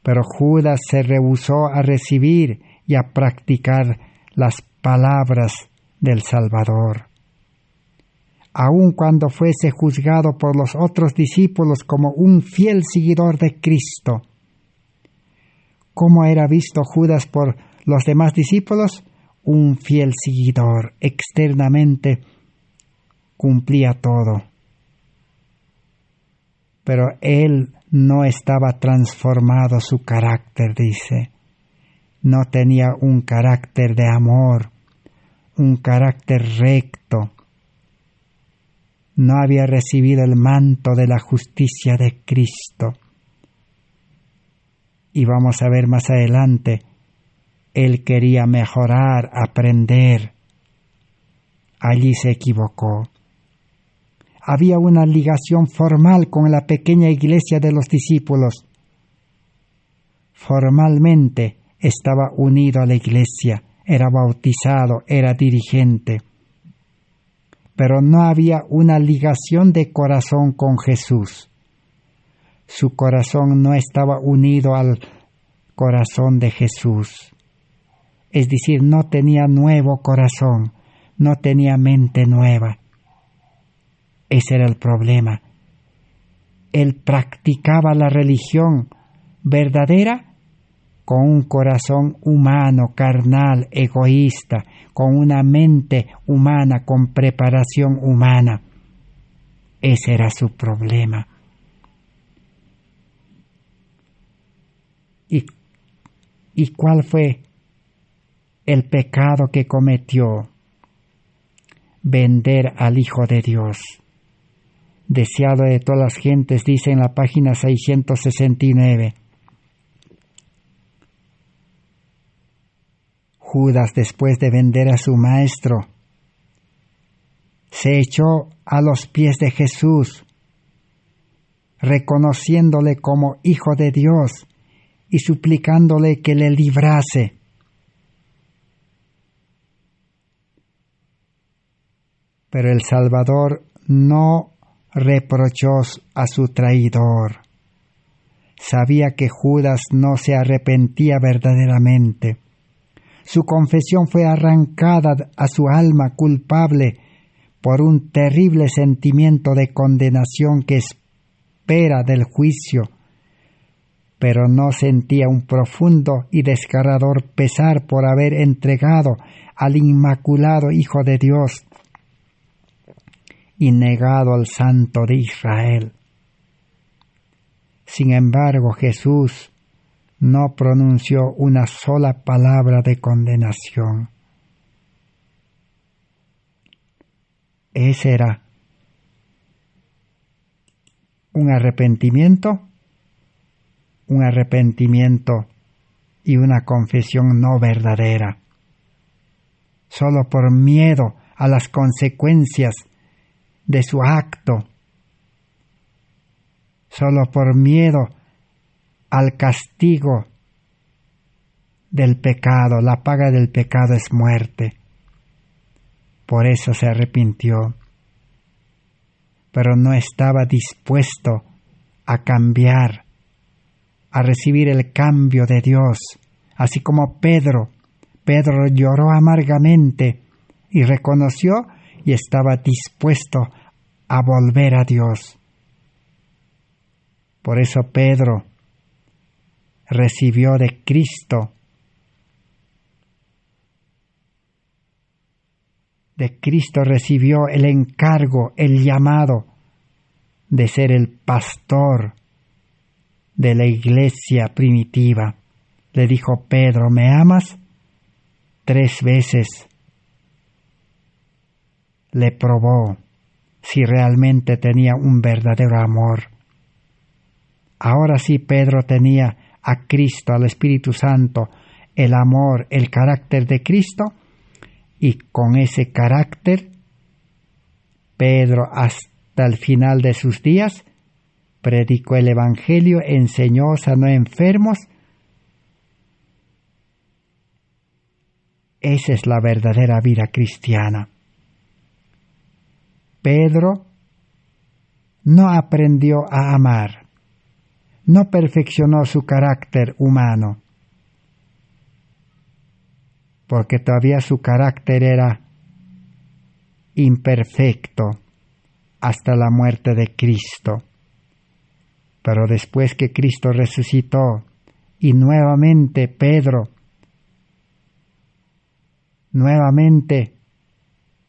pero Judas se rehusó a recibir y a practicar las palabras del Salvador. Aun cuando fuese juzgado por los otros discípulos como un fiel seguidor de Cristo. ¿Cómo era visto Judas por los demás discípulos? Un fiel seguidor, externamente cumplía todo. Pero él no estaba transformado su carácter, dice. No tenía un carácter de amor, un carácter recto. No había recibido el manto de la justicia de Cristo. Y vamos a ver más adelante, él quería mejorar, aprender. Allí se equivocó. Había una ligación formal con la pequeña iglesia de los discípulos. Formalmente estaba unido a la iglesia, era bautizado, era dirigente. Pero no había una ligación de corazón con Jesús. Su corazón no estaba unido al corazón de Jesús. Es decir, no tenía nuevo corazón, no tenía mente nueva. Ese era el problema. Él practicaba la religión verdadera con un corazón humano, carnal, egoísta, con una mente humana, con preparación humana. Ese era su problema. ¿Y cuál fue el pecado que cometió? Vender al Hijo de Dios. Deseado de todas las gentes, dice en la página 669. Judas, después de vender a su maestro, se echó a los pies de Jesús, reconociéndole como Hijo de Dios y suplicándole que le librase. Pero el Salvador no reprochó a su traidor. Sabía que Judas no se arrepentía verdaderamente. Su confesión fue arrancada a su alma culpable por un terrible sentimiento de condenación que espera del juicio, pero no sentía un profundo y desgarrador pesar por haber entregado al inmaculado Hijo de Dios y negado al Santo de Israel. Sin embargo, Jesús no pronunció una sola palabra de condenación. Ese era un arrepentimiento y una confesión no verdadera. Solo por miedo a las consecuencias de su acto, solo por miedo al castigo del pecado. La paga del pecado es muerte. Por eso se arrepintió. Pero no estaba dispuesto a cambiar, a recibir el cambio de Dios. Así como Pedro lloró amargamente y reconoció y estaba dispuesto a volver a Dios. Por eso Pedro recibió de Cristo recibió el encargo, el llamado de ser el pastor de la iglesia primitiva. Le dijo: Pedro, ¿me amas? 3 veces le probó si realmente tenía un verdadero amor. Ahora sí Pedro tenía a Cristo, al Espíritu Santo, el amor, el carácter de Cristo, y con ese carácter Pedro hasta el final de sus días predicó el Evangelio, enseñó, sanó enfermos. Esa es la verdadera vida cristiana. Pedro no aprendió a amar, no perfeccionó su carácter humano, porque todavía su carácter era imperfecto hasta la muerte de Cristo. Pero después que Cristo resucitó y nuevamente Pedro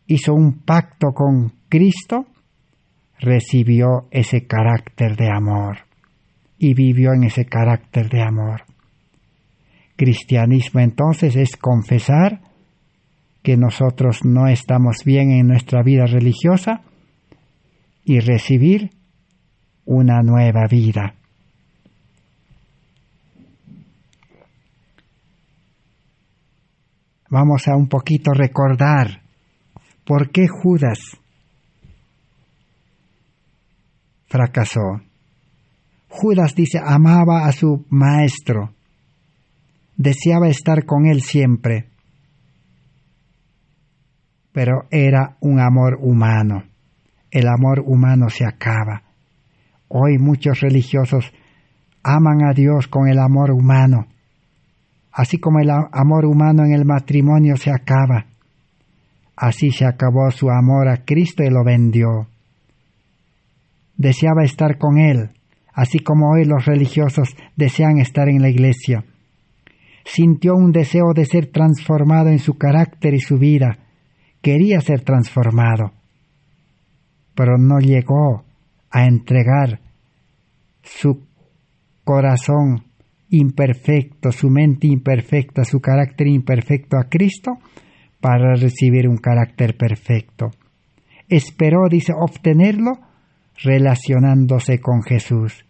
hizo un pacto con Cristo, recibió ese carácter de amor y vivió en ese carácter de amor. Cristianismo entonces es confesar que nosotros no estamos bien en nuestra vida religiosa y recibir una nueva vida. Vamos a un poquito recordar por qué Judas fracasó. Judas dice, amaba a su maestro, deseaba estar con él siempre, pero era un amor humano. El amor humano se acaba. Hoy muchos religiosos aman a Dios con el amor humano. Así como el amor humano en el matrimonio se acaba, así se acabó su amor a Cristo y lo vendió. Deseaba estar con Él, así como hoy los religiosos desean estar en la iglesia. Sintió un deseo de ser transformado en su carácter y su vida. Quería ser transformado, pero no llegó a entregar su corazón imperfecto, su mente imperfecta, su carácter imperfecto a Cristo para recibir un carácter perfecto. Esperó, dice, obtenerlo relacionándose con Jesús.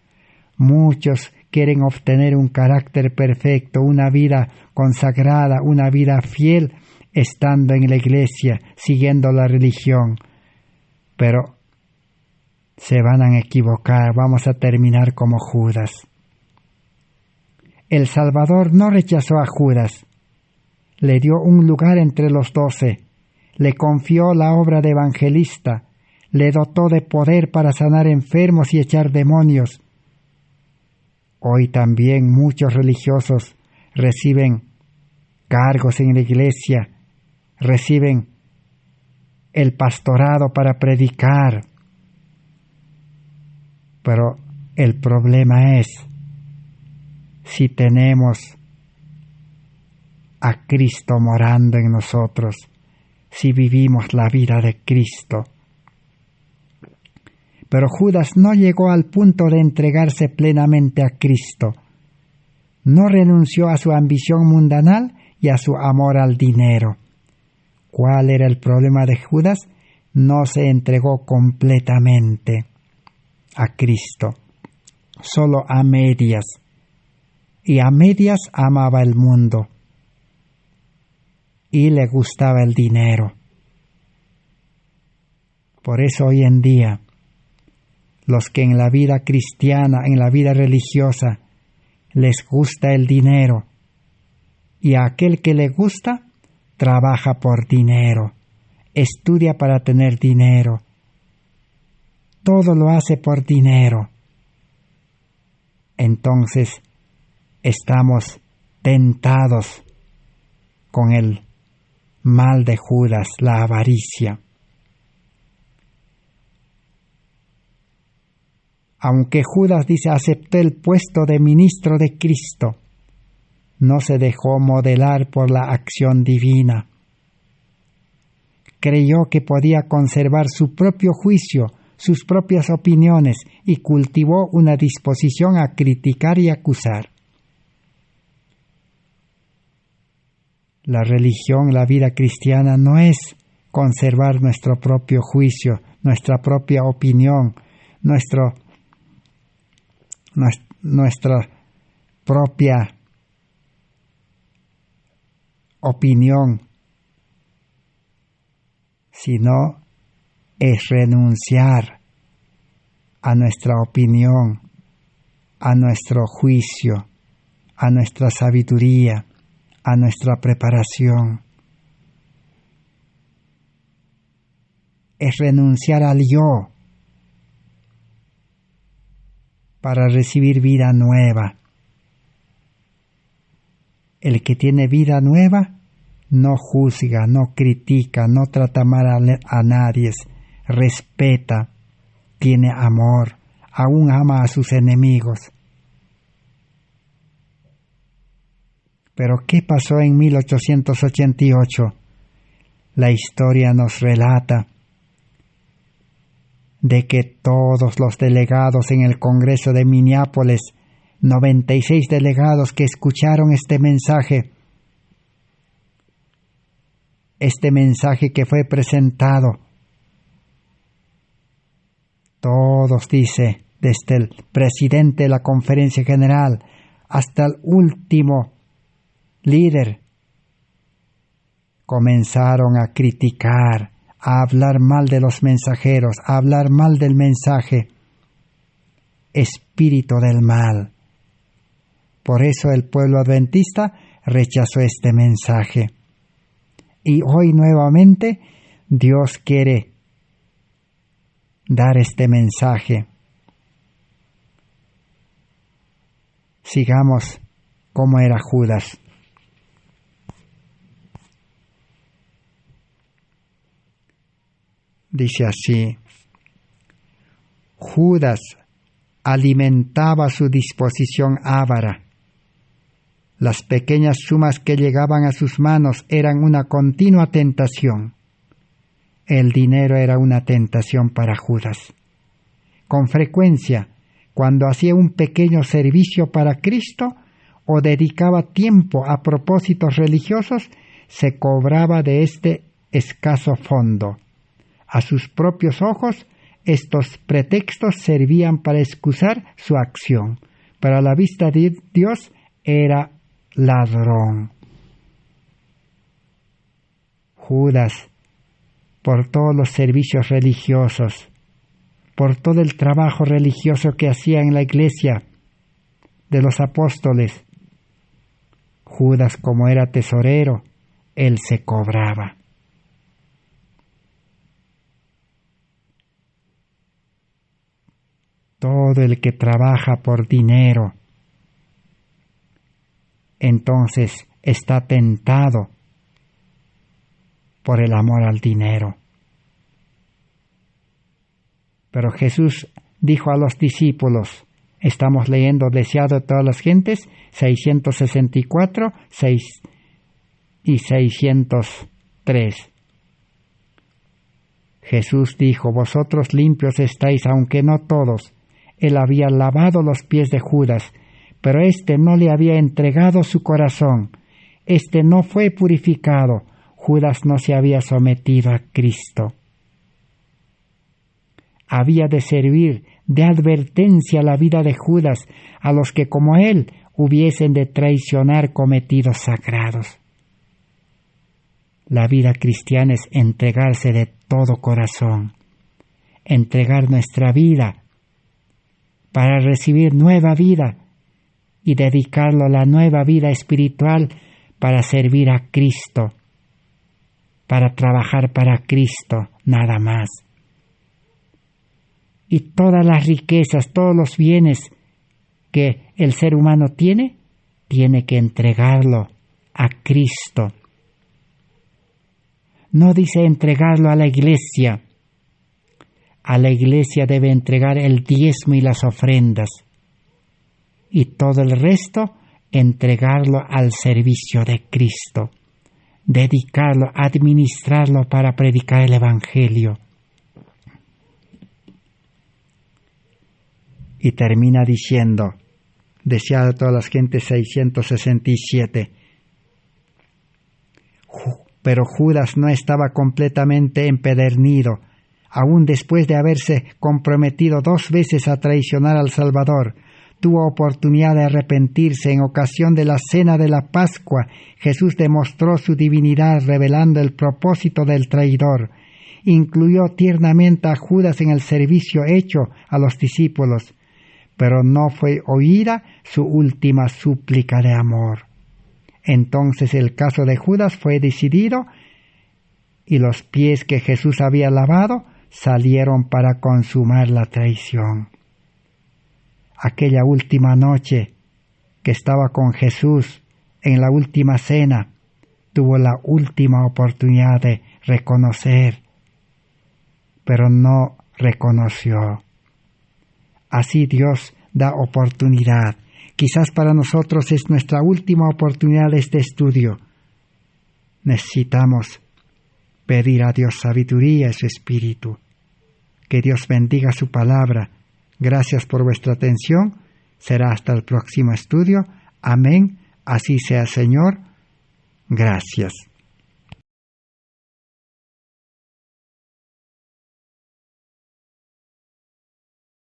Muchos quieren obtener un carácter perfecto, una vida consagrada, una vida fiel, estando en la iglesia, siguiendo la religión. Pero se van a equivocar, vamos a terminar como Judas. El Salvador no rechazó a Judas, le dio un lugar entre los 12, le confió la obra de evangelista, le dotó de poder para sanar enfermos y echar demonios. Hoy también muchos religiosos reciben cargos en la iglesia, reciben el pastorado para predicar. Pero el problema es si tenemos a Cristo morando en nosotros, si vivimos la vida de Cristo. Pero Judas no llegó al punto de entregarse plenamente a Cristo. No renunció a su ambición mundanal y a su amor al dinero. ¿Cuál era el problema de Judas? No se entregó completamente a Cristo, solo a medias. Y a medias amaba el mundo y le gustaba el dinero. Por eso hoy en día, los que en la vida cristiana, en la vida religiosa, les gusta el dinero, y a aquel que le gusta, trabaja por dinero, estudia para tener dinero, todo lo hace por dinero. Entonces, estamos tentados con el mal de Judas, la avaricia. Aunque Judas dice aceptó el puesto de ministro de Cristo, no se dejó modelar por la acción divina. Creyó que podía conservar su propio juicio, sus propias opiniones, y cultivó una disposición a criticar y acusar. La religión, la vida cristiana no es conservar nuestro propio juicio, nuestra propia opinión, nuestra propia opinión, sino es renunciar a nuestra opinión, a nuestro juicio, a nuestra sabiduría, a nuestra preparación. Es renunciar al yo para recibir vida nueva. El que tiene vida nueva no juzga, no critica, no trata mal a nadie, respeta, tiene amor, aún ama a sus enemigos. Pero ¿qué pasó en 1888? La historia nos relata de que todos los delegados en el Congreso de Minneapolis, 96 delegados que escucharon este mensaje que fue presentado, todos, dice, desde el presidente de la Conferencia General hasta el último líder, comenzaron a criticar, a hablar mal de los mensajeros, a hablar mal del mensaje, espíritu del mal. Por eso el pueblo adventista rechazó este mensaje. Y hoy nuevamente Dios quiere dar este mensaje. Sigamos como era Judas. Dice así: Judas alimentaba su disposición avara. Las pequeñas sumas que llegaban a sus manos eran una continua tentación. El dinero era una tentación para Judas. Con frecuencia, cuando hacía un pequeño servicio para Cristo o dedicaba tiempo a propósitos religiosos, se cobraba de este escaso fondo. A sus propios ojos, estos pretextos servían para excusar su acción. Para la vista de Dios era ladrón. Judas, por todos los servicios religiosos, por todo el trabajo religioso que hacía en la iglesia de los apóstoles, Judas, como era tesorero, él se cobraba. Todo el que trabaja por dinero, entonces está tentado por el amor al dinero. Pero Jesús dijo a los discípulos, estamos leyendo Deseado de todas las gentes, 664 y 603. Jesús dijo, vosotros limpios estáis, aunque no todos. Él había lavado los pies de Judas, pero éste no le había entregado su corazón. Éste no fue purificado. Judas no se había sometido a Cristo. Había de servir de advertencia a la vida de Judas, a los que como él hubiesen de traicionar cometidos sagrados. La vida cristiana es entregarse de todo corazón, entregar nuestra vida para recibir nueva vida y dedicarlo a la nueva vida espiritual para servir a Cristo, para trabajar para Cristo, nada más. Y todas las riquezas, todos los bienes que el ser humano tiene que entregarlo a Cristo. No dice entregarlo a la iglesia. A la iglesia debe entregar el diezmo y las ofrendas. Y todo el resto, entregarlo al servicio de Cristo. Dedicarlo, administrarlo para predicar el Evangelio. Y termina diciendo, deseado de todas las gentes, 667. Pero Judas no estaba completamente empedernido, aún después de haberse comprometido 2 veces a traicionar al Salvador. Tuvo oportunidad de arrepentirse. En ocasión de la cena de la Pascua, Jesús demostró su divinidad revelando el propósito del traidor. incluyó tiernamente a Judas en el servicio hecho a los discípulos, pero no fue oída su última súplica de amor. Entonces el caso de Judas fue decidido y los pies que Jesús había lavado salieron para consumar la traición. Aquella última noche que estaba con Jesús en la última cena, tuvo la última oportunidad de reconocer, pero no reconoció. Así Dios da oportunidad. Quizás para nosotros es nuestra última oportunidad de este estudio. Necesitamos pedir a Dios sabiduría y su Espíritu. Que Dios bendiga su palabra. Gracias por vuestra atención. Será hasta el próximo estudio. Amén. Así sea, Señor. Gracias.